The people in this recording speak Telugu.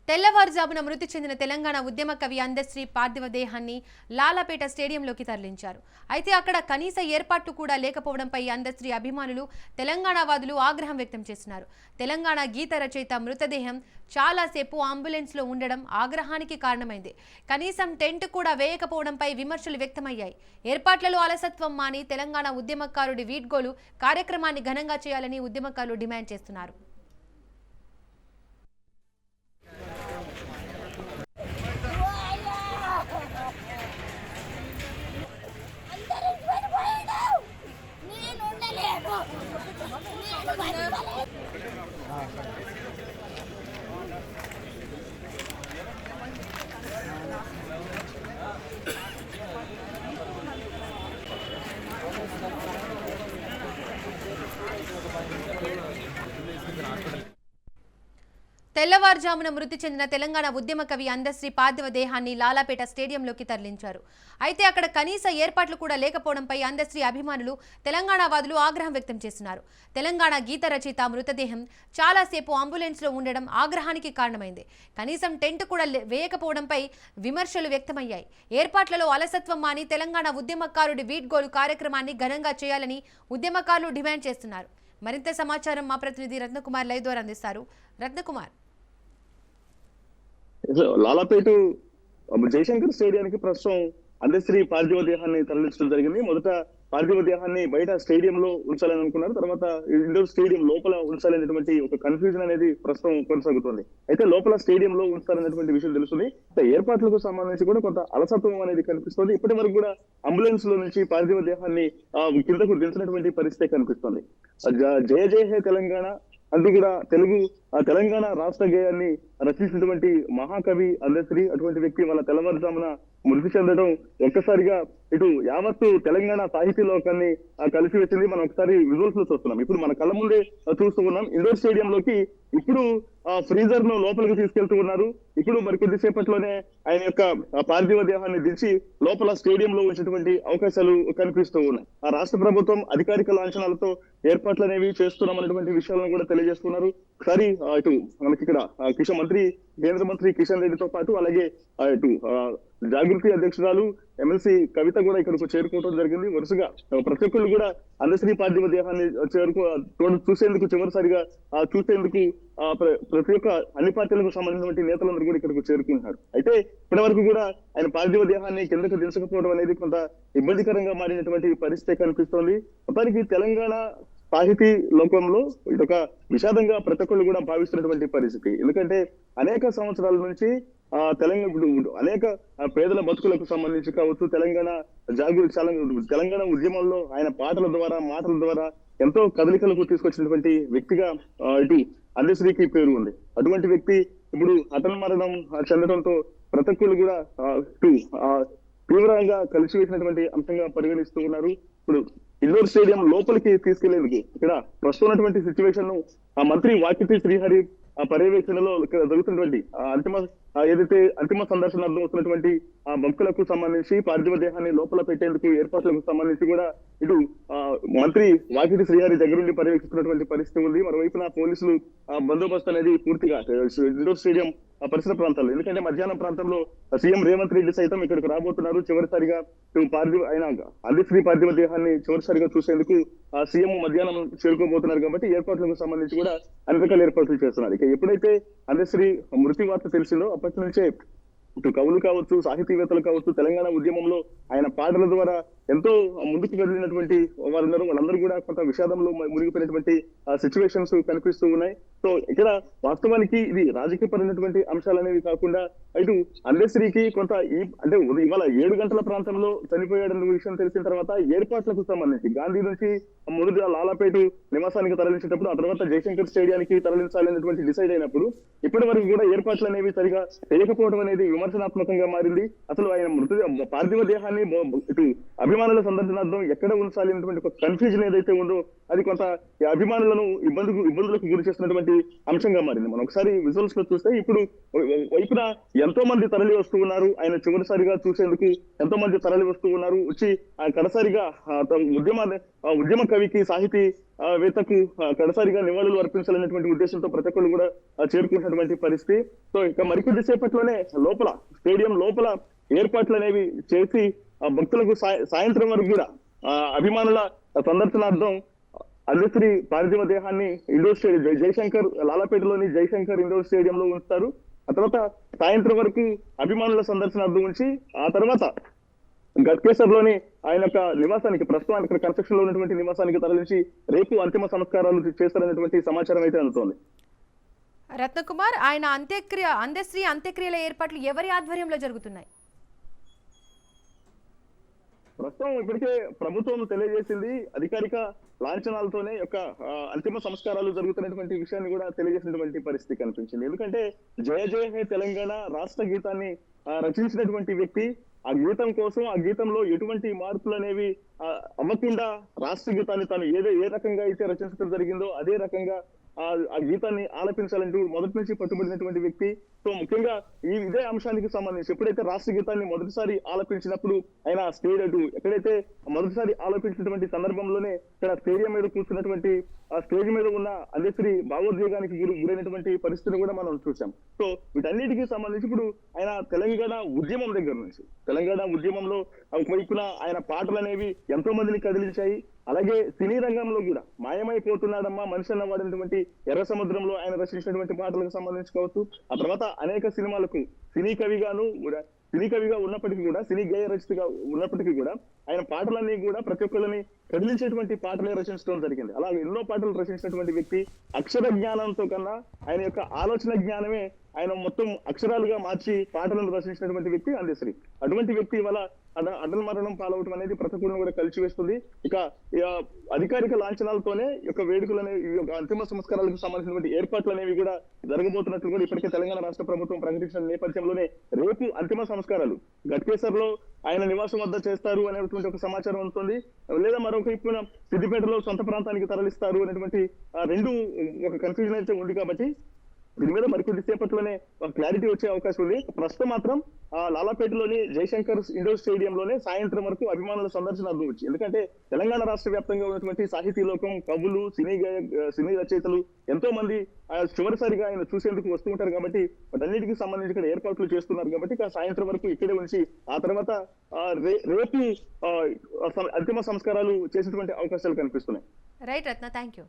తెల్లవారుజామున మృతి చెందిన తెలంగాణ ఉద్యమ కవి అందశ్రీ పార్థివ దేహాన్ని లాలాపేట స్టేడియంలోకి తరలించారు. అయితే అక్కడ కనీస ఏర్పాట్లు కూడా లేకపోవడంపై అందశ్రీ అభిమానులు, తెలంగాణవాదులు ఆగ్రహం వ్యక్తం చేస్తున్నారు. తెలంగాణ గీత రచయిత మృతదేహం చాలాసేపు అంబులెన్స్లో ఉండడం ఆగ్రహానికి కారణమైంది. కనీసం టెంట్ కూడా వేయకపోవడంపై విమర్శలు వ్యక్తమయ్యాయి. ఏర్పాట్లలో అలసత్వం మాని తెలంగాణ ఉద్యమకారుడి వీడ్కోలు కార్యక్రమాన్ని ఘనంగా చేయాలని ఉద్యమకారులు డిమాండ్ చేస్తున్నారు. తెల్లవారుజామున మృతి చెందిన తెలంగాణ ఉద్యమ కవి అందశ్రీ పార్థివ దేహాన్ని లాలాపేట స్టేడియంలోకి తరలించారు. అయితే అక్కడ కనీస ఏర్పాట్లు కూడా లేకపోవడంపై అందశ్రీ అభిమానులు, తెలంగాణవాదులు ఆగ్రహం వ్యక్తం చేస్తున్నారు. తెలంగాణ గీత రచయిత మృతదేహం చాలాసేపు అంబులెన్స్లో ఉండడం ఆగ్రహానికి కారణమైంది. కనీసం టెంట్ కూడా వేయకపోవడంపై విమర్శలు వ్యక్తమయ్యాయి. ఏర్పాట్లలో అలసత్వం మాని తెలంగాణ ఉద్యమకారుడి వీడ్కోలు కార్యక్రమాన్ని ఘనంగా చేయాలని ఉద్యమకారులు డిమాండ్ చేస్తున్నారు. మరింత సమాచారం మా ప్రతినిధి రత్నకుమార్ లైవ్ ద్వారా అందిస్తారు. రత్నకుమార్, లాలాపేట జయశంకర్ స్టేడియానికి ప్రస్తుతం అందశ్రీ పార్థివ దేహాన్ని తరలించడం జరిగింది. మొదట పార్థివ దేహాన్ని బయట స్టేడియంలో ఉంచాలని అనుకున్నారు. తర్వాత ఇండోర్ స్టేడియం లోపల ఉంచాలనేటువంటి ఒక కన్ఫ్యూజన్ అనేది ప్రస్తుతం కొనసాగుతుంది. అయితే లోపల స్టేడియంలో ఉంచాలనేటువంటి విషయం తెలుస్తుంది. ఏర్పాట్లకు సంబంధించి కూడా కొంత అలసత్వం అనేది కనిపిస్తుంది. ఇప్పటి వరకు కూడా అంబులెన్స్ లో నుంచి పార్థివ దేహాన్ని కిందకు దించినటువంటి పరిస్థితి కనిపిస్తుంది. జయ జయ హే తెలంగాణ అందు కూడా తెలంగాణ రాష్ట్ర గేయాన్ని రచించినటువంటి మహాకవి అందశ్రీ అటువంటి వ్యక్తి వాళ్ళ తెల్లవారుజామున మృతి చెందడం ఒక్కసారిగా ఇటు యావత్తు తెలంగాణ సాహితీ లోకాన్ని కలిసి వచ్చింది. మనం ఒకసారి విజువల్స్ లో చూస్తున్నాం. ఇప్పుడు మన కళ్ళ ముందే చూస్తూ ఉన్నాం. ఇండోర్ స్టేడియంలోకి ఇప్పుడు ఫ్రీజర్ ను లోపలికి తీసుకెళ్తూ ఉన్నారు. ఇప్పుడు మరికొద్ది సేపట్లోనే ఆయన యొక్క పార్థివ దేహాన్ని దించి లోపల స్టేడియంలో ఉంచినటువంటి అవకాశాలు కనిపిస్తూ ఉన్నాయి. ఆ రాష్ట్ర ప్రభుత్వం అధికారిక లాంఛనాలతో ఏర్పాట్లు అనేవి చేస్తున్నాం అనేటువంటి విషయాలను కూడా తెలియజేస్తున్నారు. ఒకసారి ఇటు మనకి ఇక్కడ కేంద్ర మంత్రి కిషన్ రెడ్డితో పాటు అలాగే ఇటు జాగృతి అధ్యక్షురాలు ఎమ్మెల్సీ కవిత కూడా ఇక్కడికి చేరుకోవడం జరిగింది. వరుసగా ప్రతి ఒక్కళ్ళు కూడా అందశ్రీ పార్థివ దేహాన్ని చూసేందుకు చివరిసారిగా చూసేందుకు ప్రతి ఒక్క అన్ని పార్టీలకు సంబంధించినటువంటి నేతలందరూ కూడా ఇక్కడికి చేరుకుంటున్నారు. అయితే ఇప్పటి వరకు కూడా ఆయన పార్థివ దేహాన్ని కిందకు దించకపోవడం అనేది కొంత ఇబ్బందికరంగా మారినటువంటి పరిస్థితి కనిపిస్తోంది. మొత్తానికి తెలంగాణ సాహితీ లోకంలో ఇదొక విషాదంగా ప్రతి ఒక్కళ్ళు కూడా భావిస్తున్నటువంటి పరిస్థితి. ఎందుకంటే అనేక సంవత్సరాల నుంచి అనేక పేదల బతుకులకు సంబంధించి కావచ్చు, తెలంగాణ ఉద్యమంలో ఆయన పాటల ద్వారా, మాటల ద్వారా ఎంతో కదలికలకు తీసుకొచ్చినటువంటి వ్యక్తిగా ఇటు అందశ్రీకి పేరు ఉంది. అటువంటి వ్యక్తి ఇప్పుడు మరణం చెందడంతో ప్రతి ఒక్కళ్ళు కూడా తీవ్రంగా కలిసివేసినటువంటి అంశంగా పరిగణిస్తూ ఉన్నారు. ఇప్పుడు ఇండోర్ స్టేడియం లోపలికి తీసుకెళ్లేందుకు ఇక్కడ ప్రస్తుతం ఉన్నటువంటి సిచ్యువేషన్ ను మంత్రి వాకిటి శ్రీహరి పర్యవేక్షణలో ఇక్కడ జరుగుతున్నటువంటి అంతిమ సందర్శనార్థం వస్తున్నటువంటి భక్తులకు సంబంధించి పార్థివ దేహాన్ని లోపల పెట్టేందుకు ఏర్పాట్లకు సంబంధించి కూడా ఇటు మంత్రి వాకిటి శ్రీహరి దగ్గరుండి పర్యవేక్షిస్తున్నటువంటి పరిస్థితి ఉంది. మరోవైపున పోలీసులు బందోబస్తు అనేది పూర్తిగా ఇండోర్ స్టేడియం పరిసర ప్రాంతాల్లో, ఎందుకంటే మధ్యాహ్నం ప్రాంతంలో సీఎం రేవంత్ రెడ్డి సైతం ఇక్కడికి రాబోతున్నారు. చివరిసారిగా అందశ్రీ పార్థివ దేహాన్ని చివరిసారిగా చూసేందుకు సీఎం మధ్యాహ్నం చేరుకోబోతున్నారు. కాబట్టి ఏర్పాట్లకు సంబంధించి కూడా అన్ని రకాల ఏర్పాట్లు చేస్తున్నారు. ఇక ఎప్పుడైతే అందశ్రీ మృతి వార్త తెలిసిందో అప్పటి నుంచే ఇటు కవులు కావచ్చు, సాహితీవేత్తలు కావచ్చు, తెలంగాణ ఉద్యమంలో ఆయన పాటల ద్వారా ఎంతో ముందుకు వెళ్ళినటువంటి వాళ్ళందరూ కూడా కొంత విషాదంలో మునిగిపోయినటువంటి సిచ్యువేషన్స్ కనిపిస్తూ ఉన్నాయి. సో ఇక్కడ వాస్తవానికి ఇది రాజకీయపరమైనటువంటి అంశాలు అనేవి కాకుండా ఇటు అందశ్రీకి కొంత అంటే ఇవాళ 7 గంటల ప్రాంతంలో చనిపోయాడన్న విషయం తెలిసిన తర్వాత ఏర్పాట్లకు సంబంధించి గాంధీ నుంచి మొదటి లాలాపేట నివాసానికి తరలించేటప్పుడు ఆ తర్వాత జయశంకర్ స్టేడియానికి తరలించాలనేటువంటి డిసైడ్ అయినప్పుడు ఇప్పటి వరకు కూడా ఏర్పాట్లు అనేవి సరిగా చేయకపోవడం అనేది విమర్శనాత్మకంగా మారింది. అసలు ఆయన పార్థివ దేహాన్ని ఇటు అభిమానుల సందర్శనార్థం ఎక్కడ ఉంచాలి అనేటువంటి ఒక కన్ఫ్యూజన్ ఏదైతే ఉందో అది కొంత అభిమానులను ఇబ్బందులకు గురి చేస్తున్నటువంటి అంశంగా మారింది. మనం ఒకసారి విజువల్స్ లో చూస్తే ఇప్పుడు వైపున ఎంతో మంది తరలి వస్తూ ఉన్నారు. ఆయన చివరిసారిగా చూసేందుకు ఎంతో మంది తరలి వస్తూ ఉన్నారు. వచ్చి కడసారిగా ఉద్యమ కవికి సాహితీ వేత్తకు కడసారిగా నివాళులు అర్పించాలనేటువంటి ఉద్దేశంతో ప్రతి ఒక్కరు కూడా చేరుకున్నటువంటి పరిస్థితి. సో ఇక మరికొద్ది సేపట్లోనే స్టేడియం లోపల ఏర్పాట్లు అనేవి చేసి భక్తులకు సాయంత్రం వరకు కూడా అభిమానుల సందర్శనార్థం అందశ్రీ పార్థివ దేహాన్ని ఇండోర్ స్టేడియం జయశంకర్ లాలాపేటలోని జయశంకర్ ఇండోర్ స్టేడియంలో ఉంచుతారు. ఆ తర్వాత సాయంత్రం వరకు అభిమానుల సందర్శనార్థం ఉంచి ఆ తర్వాత గట్కేసర్ లోని ఆయన యొక్క నివాసానికి ప్రస్తుతం ఇక్కడ కన్స్ట్రక్షన్ లో ఉన్నటువంటి నివాసానికి తరలించి రేపు అంతిమ సంస్కారాలు చేస్తారనేటువంటి సమాచారం అయితే అందుతోంది. రత్నకుమార్, ఆయన అందశ్రీ అంత్యక్రియల ఏర్పాట్లు ఎవరి ఆధ్వర్యంలో జరుగుతున్నాయి? ప్రస్తుతం ఇప్పటికే ప్రభుత్వం తెలియజేసింది అధికారిక లాంఛనాలతోనే యొక్క అంతిమ సంస్కారాలు జరుగుతున్నటువంటి విషయాన్ని కూడా తెలియజేసినటువంటి పరిస్థితి కనిపించింది. ఎందుకంటే జయ జయ హే తెలంగాణ రాష్ట్ర గీతాన్ని రచించినటువంటి వ్యక్తి ఆ గీతం కోసం ఆ గీతంలో ఎటువంటి మార్పులు అనేవి అవ్వకుండా రాష్ట్ర గీతాన్ని తాను ఏ రకంగా అయితే రచించడం జరిగిందో అదే రకంగా ఆ గీతాన్ని ఆలపించాలంటూ మొదటి నుంచి పట్టుబడినటువంటి వ్యక్తి. సో ముఖ్యంగా ఇదే అంశానికి సంబంధించి ఎప్పుడైతే రాష్ట్ర గీతాన్ని మొదటిసారి ఆలపించినప్పుడు ఆయన ఎక్కడైతే మొదటిసారి ఆలపించినటువంటి సందర్భంలోనే ఇక్కడ స్టేడియం మీద కూర్చున్నటువంటి ఆ స్టేజ్ మీద ఉన్న అందశ్రీ భావోద్వేగానికి గురైనటువంటి పరిస్థితిని కూడా మనం చూసాం. సో వీటన్నిటికీ సంబంధించి ఇప్పుడు ఆయన తెలంగాణ ఉద్యమం దగ్గర నుంచి తెలంగాణ ఉద్యమంలో ఒకవైపున ఆయన పాటలు అనేవి ఎంతో మందిని కదిలించాయి. అలాగే సినీ రంగంలో కూడా మాయమైపోతున్నాడమ్మా మనిషి అన్నవాడినటువంటి ఎర్ర సముద్రంలో ఆయన రచించినటువంటి పాటలకు సంబంధించి కావచ్చు. ఆ తర్వాత అనేక సినిమాలకు సినీ కవిగా ఉన్నప్పటికీ కూడా సినీ గేయ రచయితగా ఉన్నప్పటికీ కూడా ఆయన పాటలన్నీ కూడా ప్రతి ఒక్కరిని కదిలించేటువంటి పాటలే రచించడం జరిగింది. అలా ఎన్నో పాటలు రచించినటువంటి వ్యక్తి అక్షర జ్ఞానంతో కన్నా ఆయన యొక్క ఆలోచన జ్ఞానమే ఆయన మొత్తం అక్షరాలుగా మార్చి పాటలను రచించినటువంటి వ్యక్తి అందశ్రీ. అటువంటి వ్యక్తి వల్ల అటల్ మరణం పాలవటం అనేది ప్రతి ఒక్కరిని కూడా కలిసివేస్తుంది. ఇక అధికారిక లాంఛనాలతోనే యొక్క వేడుకలు అనేవి అంతిమ సంస్కారాలకు సంబంధించినటువంటి ఏర్పాట్లు అనేవి కూడా జరగబోతున్నట్లు కూడా ఇప్పటికే తెలంగాణ రాష్ట్ర ప్రభుత్వం ప్రకటించిన నేపథ్యంలోనే రేపు అంతిమ సంస్కారాలు గట్కేసర్ లో ఆయన నివాసం వద్ద చేస్తారు అనేటువంటి ఒక సమాచారం ఉంటుంది. లేదా మరొక వైపున సిద్దిపేటలో సొంత ప్రాంతానికి తరలిస్తారు అనేటువంటి రెండు ఒక కన్ఫ్యూజన్ అయితే ఉంది. కాబట్టి దీని మీద మరికొద్ది సేపట్లోనే క్లారిటీ వచ్చే అవకాశం ఉంది. ప్రస్తుతం మాత్రం లాలాపేటలోని జయశంకర్ ఇండోర్ స్టేడియంలోనే సాయంత్రం వరకు అభిమానుల సందర్శనార్థం వచ్చి, ఎందుకంటే తెలంగాణ రాష్ట్ర వ్యాప్తంగా ఉన్నటువంటి సాహితీ లోకం, కవులు, సినీ రచయితలు ఎంతో మంది చివరిసారిగా ఆయన చూసేందుకు వస్తూ ఉంటారు. కాబట్టి వాటన్నిటికీ సంబంధించి ఇక్కడ ఏర్పాట్లు చేస్తున్నారు. కాబట్టి సాయంత్రం వరకు ఇక్కడే ఉంచి ఆ తర్వాత రేపు అంతిమ సంస్కారాలు చేసేటువంటి అవకాశాలు కనిపిస్తున్నాయి. Right Ratna, thank you.